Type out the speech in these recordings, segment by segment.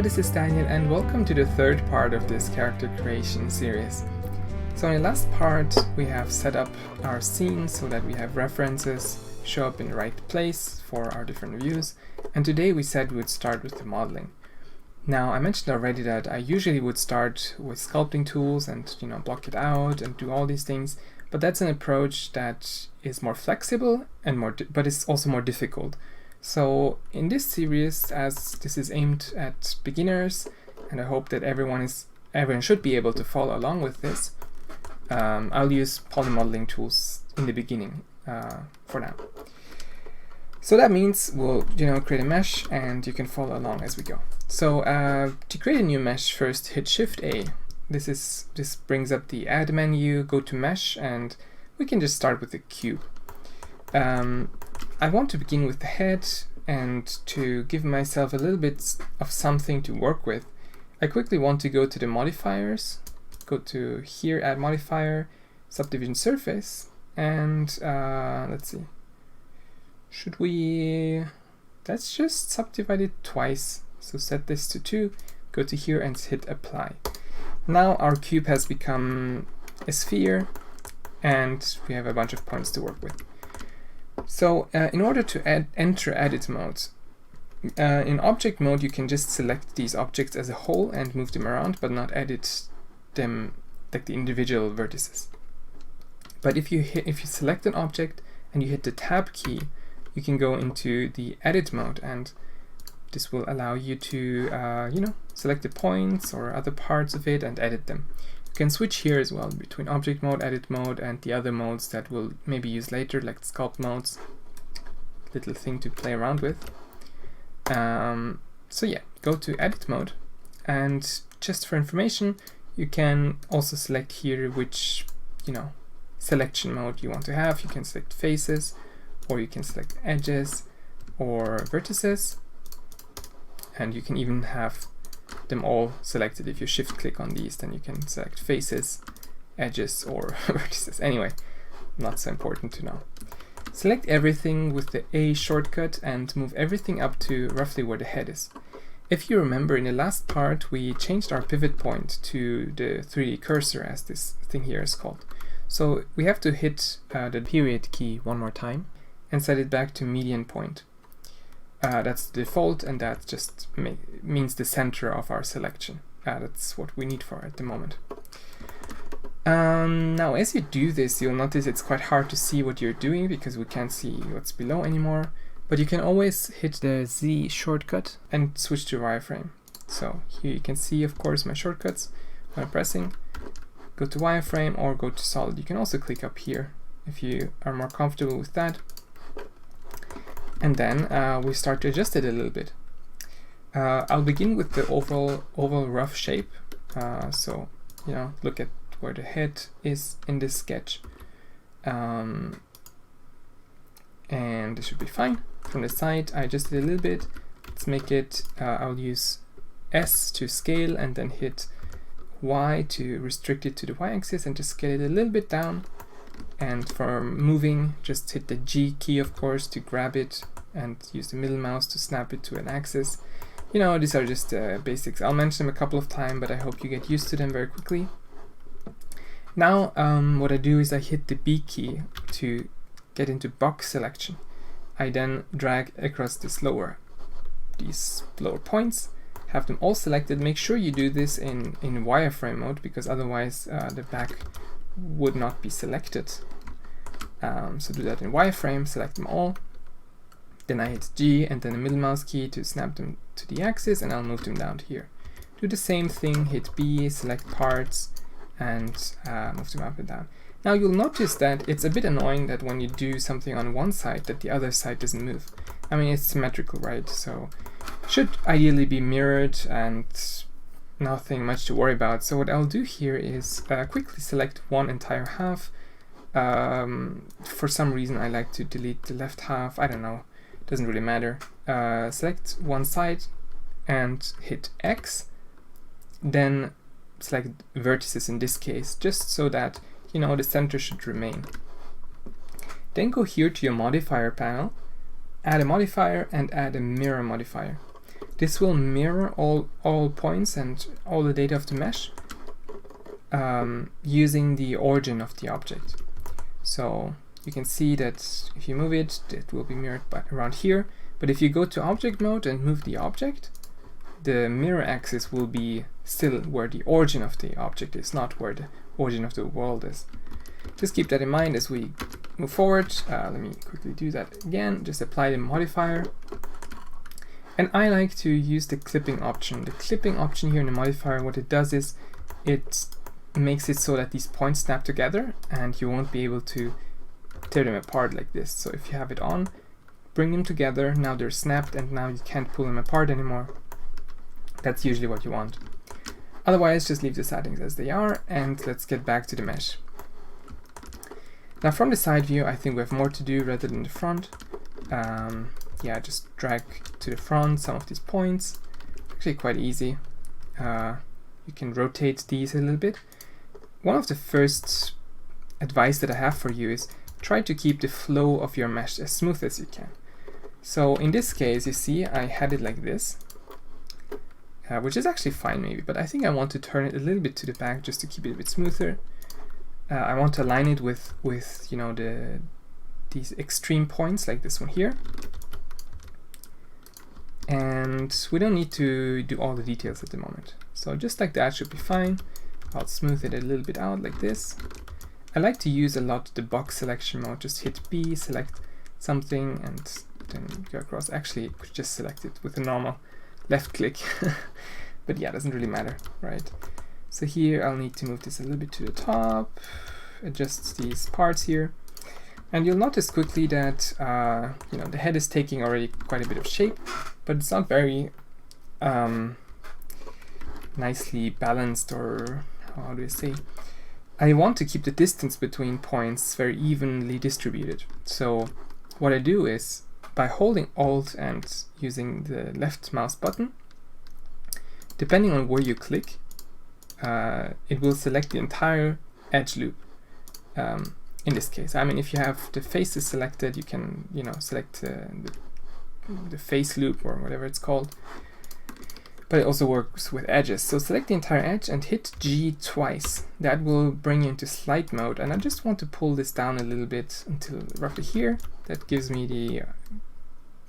Hello, this is Daniel and welcome to the third part of this character creation series. So in the last part we have set up our scene so that we have references show up in the right place for our different views, and today we said we would start with the modeling. Now I mentioned already that I usually would start with sculpting tools and block it out and do all these things, but that's an approach that is more flexible and but it's also more difficult. So in this series, as this is aimed at beginners, and I hope that everyone should be able to follow along with this, I'll use polymodeling tools in the beginning for now. So that means we'll create a mesh and you can follow along as we go. So to create a new mesh, first hit Shift A. This brings up the add menu, go to mesh, and we can just start with the cube. I want to begin with the head, and to give myself a little bit of something to work with, I quickly want to go to the modifiers, go to here, add modifier, subdivision surface, and let's see, let's just subdivide it twice. So set this to 2, go to here and hit apply. Now our cube has become a sphere and we have a bunch of points to work with. So in order to enter edit mode, in object mode you can just select these objects as a whole and move them around, but not edit them like the individual vertices. But if you select an object and you hit the tab key, you can go into the edit mode, and this will allow you to select the points or other parts of it and edit them. You can switch here as well between object mode, edit mode, and the other modes that we'll maybe use later, like sculpt modes. Little thing to play around with. So yeah, go to edit mode, and just for information, you can also select here which selection mode you want to have. You can select faces, or you can select edges or vertices, and you can even have them all selected. If you shift click on these, then you can select faces, edges, or vertices. Anyway, not so important to know. Select everything with the A shortcut and move everything up to roughly where the head is. If you remember, in the last part we changed our pivot point to the 3D cursor, as this thing here is called. So we have to hit the period key one more time and set it back to median point. That's the default, and that just means the center of our selection. That's what we need for at the moment. Now as you do this, you'll notice it's quite hard to see what you're doing because we can't see what's below anymore, but you can always hit the Z shortcut and switch to wireframe. So here you can see, of course, my shortcuts when I'm pressing. Go to wireframe or go to solid. You can also click up here if you are more comfortable with that. And then we start to adjust it a little bit. I'll begin with the oval rough shape. So look at where the head is in this sketch. And this should be fine. From the side, I adjusted a little bit. Let's make it, I'll use S to scale and then hit Y to restrict it to the Y-axis and just scale it a little bit down. And for moving, just hit the G key, of course, to grab it and use the middle mouse to snap it to an axis. These are just basics. I'll mention them a couple of times, but I hope you get used to them very quickly. Now, what I do is I hit the B key to get into box selection. I then drag across these lower points, have them all selected. Make sure you do this in wireframe mode, because otherwise the back would not be selected. So do that in wireframe, select them all. Then I hit G and then the middle mouse key to snap them to the axis, and I'll move them down to here. Do the same thing, hit B, select parts, and move them up and down. Now you'll notice that it's a bit annoying that when you do something on one side that the other side doesn't move. I mean, it's symmetrical, right? So should ideally be mirrored and nothing much to worry about. So what I'll do here is quickly select one entire half. For some reason I like to delete the left half. I don't know, doesn't really matter. Select one side and hit X, then select vertices in this case, just so that the center should remain. Then go here to your modifier panel, add a modifier and add a mirror modifier. This will mirror all points and all the data of the mesh using the origin of the object. So you can see that if you move it, it will be mirrored around here. But if you go to object mode and move the object, the mirror axis will be still where the origin of the object is, not where the origin of the world is. Just keep that in mind as we move forward. Let me quickly do that again. Just apply the modifier. And I like to use the clipping option. The clipping option here in the modifier, what it does is it makes it so that these points snap together and you won't be able to tear them apart like this. So if you have it on, bring them together, now they're snapped and now you can't pull them apart anymore. That's usually what you want. Otherwise, just leave the settings as they are, and let's get back to the mesh. Now from the side view, I think we have more to do rather than the front. Yeah, just drag to the front some of these points. Actually quite easy. You can rotate these a little bit. One of the first advice that I have for you is try to keep the flow of your mesh as smooth as you can. So in this case, you see I had it like this, which is actually fine maybe, but I think I want to turn it a little bit to the back just to keep it a bit smoother. I want to align it with you know, these extreme points like this one here. And we don't need to do all the details at the moment. So just like that should be fine. I'll smooth it a little bit out like this. I like to use a lot the box selection mode. Just hit B, select something, and then go across. Actually, you could just select it with a normal left click. But yeah, it doesn't really matter, right? So here I'll need to move this a little bit to the top, adjust these parts here. And you'll notice quickly that you know, the head is taking already quite a bit of shape, but it's not very nicely balanced, or how do I say? I want to keep the distance between points very evenly distributed. So what I do is, by holding Alt and using the left mouse button, depending on where you click, it will select the entire edge loop. In this case, I mean, if you have the faces selected, you can, you know, select the face loop or whatever it's called. But it also works with edges. So select the entire edge and hit G twice. That will bring you into slide mode. And I just want to pull this down a little bit until roughly here. That gives me the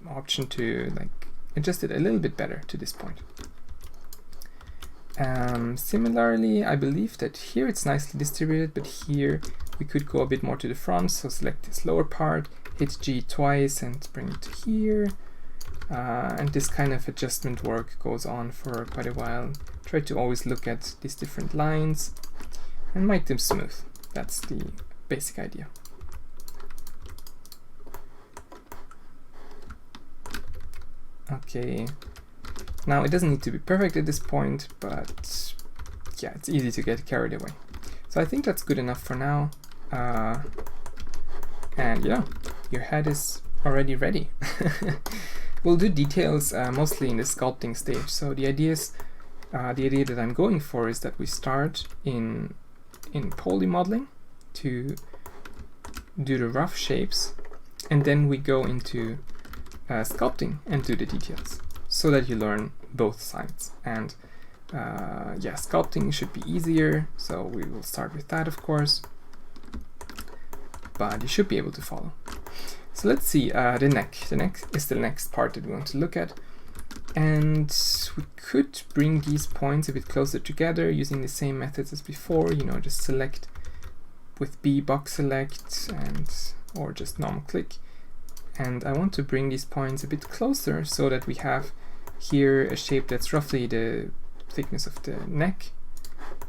option to like adjust it a little bit better to this point. Similarly, I believe that here it's nicely distributed, but here we could go a bit more to the front. So select this lower part, hit G twice and bring it to here. And this kind of adjustment work goes on for quite a while. Try to always look at these different lines and make them smooth. That's the basic idea. Okay, now it doesn't need to be perfect at this point, but yeah, it's easy to get carried away. So I think that's good enough for now. And yeah, your head is already ready. We'll do details mostly in the sculpting stage. So the idea that I'm going for is that we start in poly modeling to do the rough shapes, and then we go into sculpting and do the details, so that you learn both sides. And yeah, sculpting should be easier, so we will start with that, of course, but you should be able to follow. So let's see, the neck. The neck is the next part that we want to look at. And we could bring these points a bit closer together using the same methods as before. You know, just select with B, box select, and or just normal click. And I want to bring these points a bit closer so that we have here a shape that's roughly the thickness of the neck.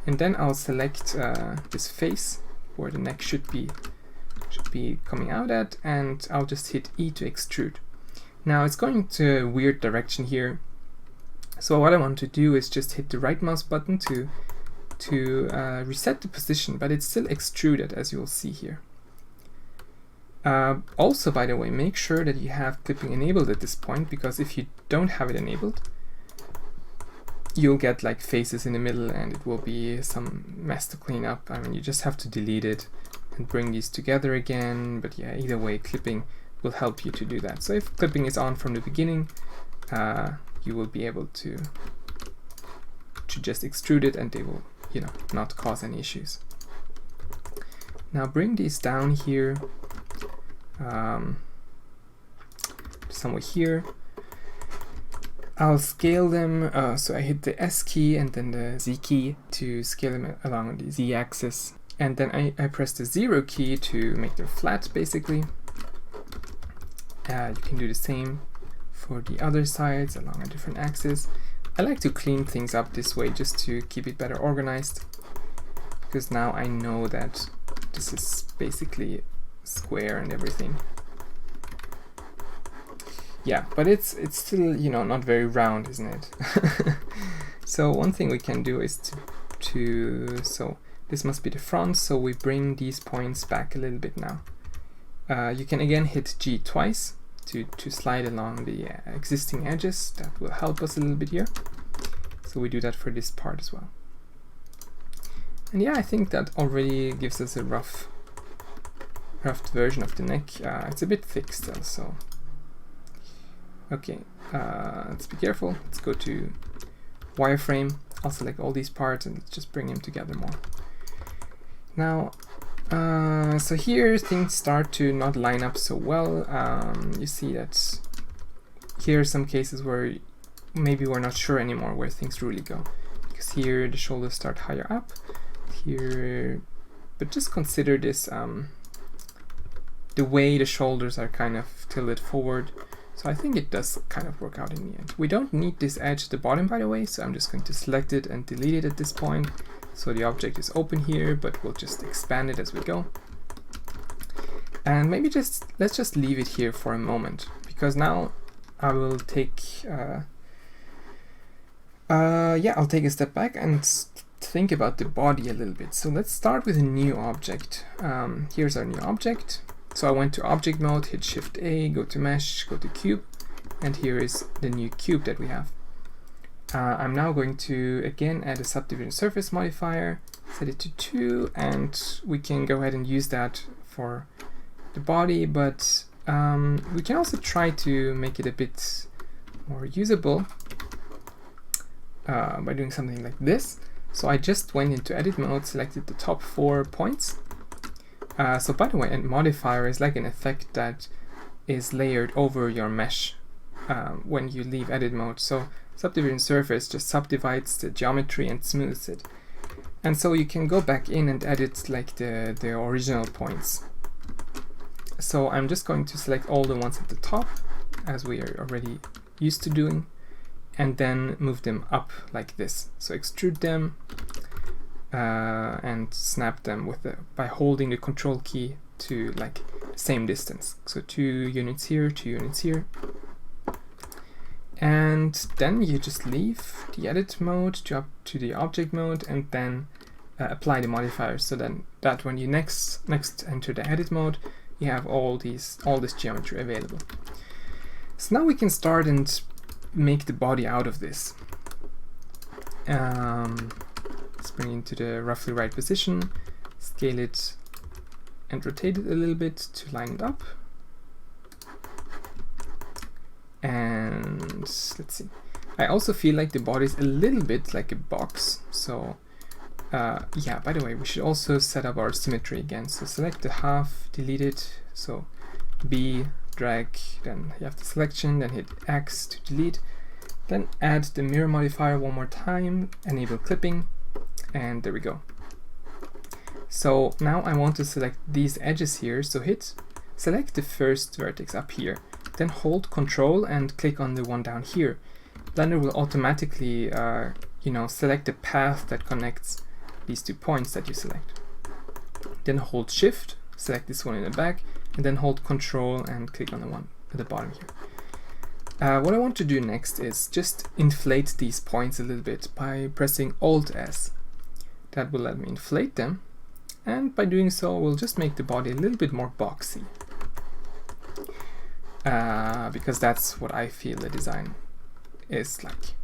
And then I'll select this face where the neck should be coming out at, and I'll just hit E to extrude. Now it's going to a weird direction here, so what I want to do is just hit the right mouse button to reset the position, but it's still extruded, as you will see here. Also, by the way, make sure that you have clipping enabled at this point, because if you don't have it enabled, you'll get like faces in the middle and it will be some mess to clean up. I mean, you just have to delete it and bring these together again, but yeah, either way, clipping will help you to do that. So if clipping is on from the beginning, you will be able to just extrude it, and they will, you know, not cause any issues. Now bring these down here, somewhere here. I'll scale them, so I hit the S key and then the Z key to scale them along the Z axis. And then I press the 0 key to make them flat, basically. You can do the same for the other sides along a different axis. I like to clean things up this way just to keep it better organized, because now I know that this is basically square and everything. Yeah, but it's still, you know, not very round, isn't it? So one thing we can do is so this must be the front, so we bring these points back a little bit now. You can again hit G twice to slide along the existing edges. That will help us a little bit here. So we do that for this part as well. And yeah, I think that already gives us a rough version of the neck. It's a bit thick still, so okay. Let's be careful. Let's go to wireframe. I'll select all these parts and let's just bring them together more. Now, so here things start to not line up so well. You see that here are some cases where maybe we're not sure anymore where things really go, because here the shoulders start higher up here, but just consider this, the way the shoulders are kind of tilted forward. So I think it does kind of work out in the end. We don't need this edge at the bottom, by the way, so I'm just going to select it and delete it at this point. So the object is open here, but we'll just expand it as we go. And maybe let's just leave it here for a moment, because now I will take I'll take a step back and think about the body a little bit. So let's start with a new object. Here's our new object. So I went to object mode, hit Shift A, go to mesh, go to cube, and here is the new cube that we have. I'm now going to again add a subdivision surface modifier, set it to 2, and we can go ahead and use that for the body, but we can also try to make it a bit more usable by doing something like this. So I just went into edit mode, selected the top 4 points. So by the way, a modifier is like an effect that is layered over your mesh when you leave edit mode. So subdivision surface just subdivides the geometry and smooths it. And so you can go back in and edit like the original points. So I'm just going to select all the ones at the top, as we are already used to doing, and then move them up like this. So extrude them and snap them with by holding the control key to like same distance. So 2 units here, 2 units here. And then you just leave the edit mode to up to the object mode, and then apply the modifiers, so then that when you next enter the edit mode, you have all this geometry available. So now we can start and make the body out of this. Let's bring it into the roughly right position, scale it and rotate it a little bit to line it up. And let's see. I also feel like the body is a little bit like a box. So yeah, by the way, we should also set up our symmetry again. So select the half, delete it. So B, drag, then you have the selection, then hit X to delete. Then add the mirror modifier one more time, enable clipping, and there we go. So now I want to select these edges here. So select the first vertex up here. Then hold Control and click on the one down here. Blender will automatically, select the path that connects these 2 points that you select. Then hold Shift, select this one in the back, and then hold Control and click on the one at the bottom here. What I want to do next is just inflate these points a little bit by pressing Alt S. That will let me inflate them, and by doing so, we'll just make the body a little bit more boxy. Because that's what I feel the design is like.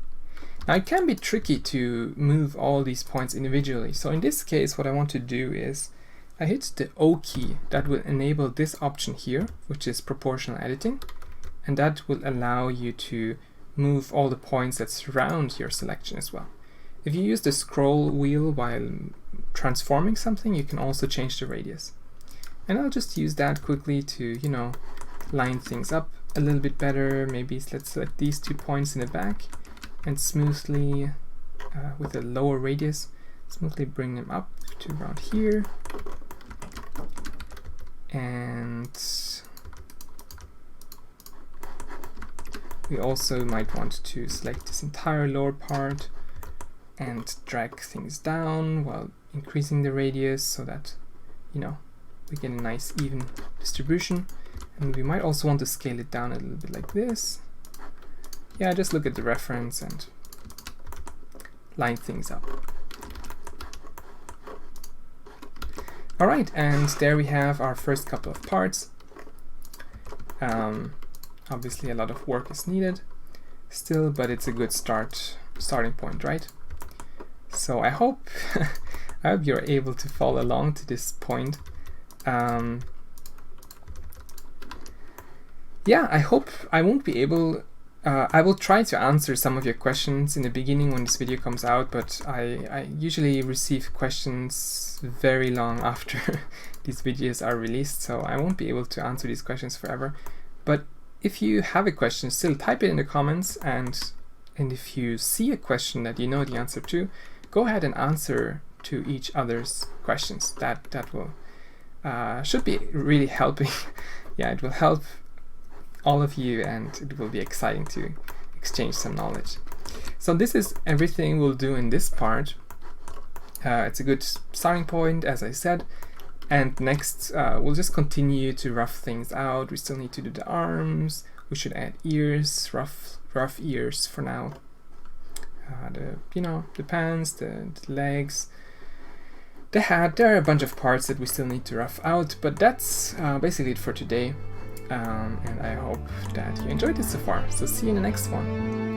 Now it can be tricky to move all these points individually, so in this case what I want to do is I hit the O key. That will enable this option here, which is proportional editing, and that will allow you to move all the points that surround your selection as well. If you use the scroll wheel while transforming something, you can also change the radius. And I'll just use that quickly to, you know, line things up a little bit better. Maybe let's select these 2 points in the back and smoothly, with a lower radius, smoothly bring them up to around here. And we also might want to select this entire lower part and drag things down while increasing the radius so that, you know, we get a nice even distribution. And we might also want to scale it down a little bit like this. Yeah, just look at the reference and line things up. Alright, and there we have our first couple of parts. Obviously a lot of work is needed still, but it's a good starting point, right? So I hope I hope you're able to follow along to this point. Yeah, I hope I won't be able. I will try to answer some of your questions in the beginning when this video comes out, but I usually receive questions very long after these videos are released, so I won't be able to answer these questions forever. But if you have a question, still type it in the comments, and if you see a question that you know the answer to, go ahead and answer to each other's questions. That will should be really helping. Yeah, it will help all of you, and it will be exciting to exchange some knowledge. So this is everything we'll do in this part. It's a good starting point, as I said, and next we'll just continue to rough things out. We still need to do the arms. We should add ears, rough ears for now. The pants, the legs, the hat. There are a bunch of parts that we still need to rough out, but that's basically it for today. And I hope that you enjoyed it so far. So see you in the next one.